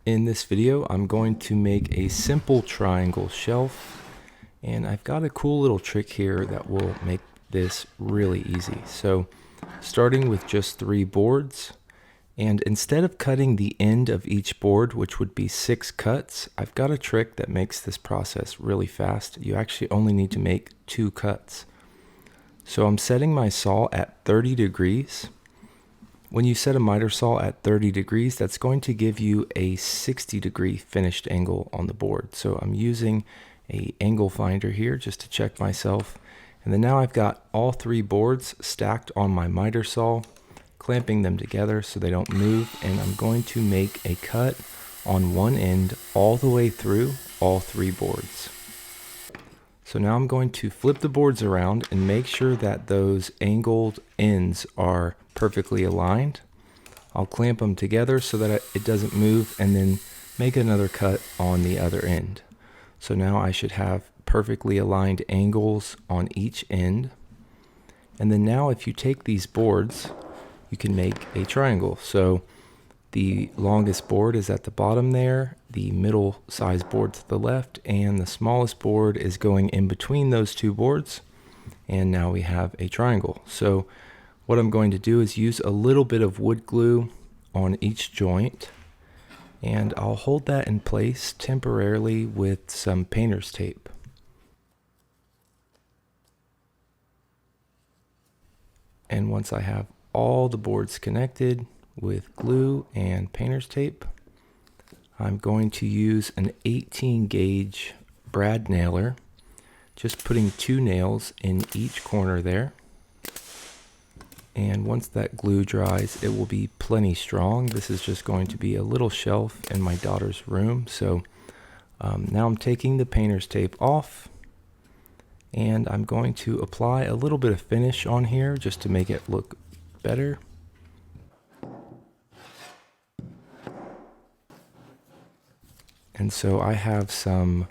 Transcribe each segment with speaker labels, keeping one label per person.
Speaker 1: In this video, I'm going to make a simple triangle shelf, and I've got a cool little trick here that will make this really easy. So starting with just 3 boards, and instead of cutting the end of each board, which would be 6 cuts, I've got a trick that makes this process really fast. You actually only need to make 2 cuts. So I'm setting my saw at 30 degrees. When you set a miter saw at 30 degrees, that's going to give you a 60-degree finished angle on the board. So I'm using an angle finder here just to check myself. And then now I've got all 3 boards stacked on my miter saw, clamping them together so they don't move. And I'm going to make a cut on one end all the way through all 3 boards. So now I'm going to flip the boards around and make sure that those angled ends are perfectly aligned. I'll clamp them together so that it doesn't move, and then make another cut on the other end. So now I should have perfectly aligned angles on each end. And then now if you take these boards, you can make a triangle. So the longest board is at the bottom there, the middle size board to the left, and the smallest board is going in between those 2 boards. And now we have a triangle. So what I'm going to do is use a little bit of wood glue on each joint, and I'll hold that in place temporarily with some painter's tape. And once I have all the boards connected with glue and painter's tape, I'm going to use an 18 gauge brad nailer, just putting 2 nails in each corner there. And once that glue dries, it will be plenty strong. This is just going to be a little shelf in my daughter's room. So now I'm taking the painter's tape off, and I'm going to apply a little bit of finish on here just to make it look better. And so I have some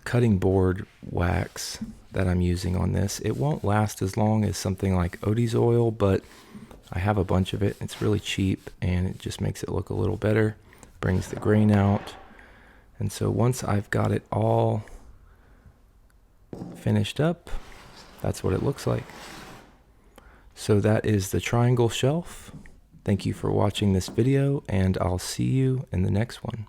Speaker 1: cutting board wax that I'm using on this. It won't last as long as something like Odie's oil, but I have a bunch of it. It's really cheap, and it just makes it look a little better, brings the grain out. And so once I've got it all finished up, that's what it looks like. So that is the triangle shelf. Thank you for watching this video, and I'll see you in the next one.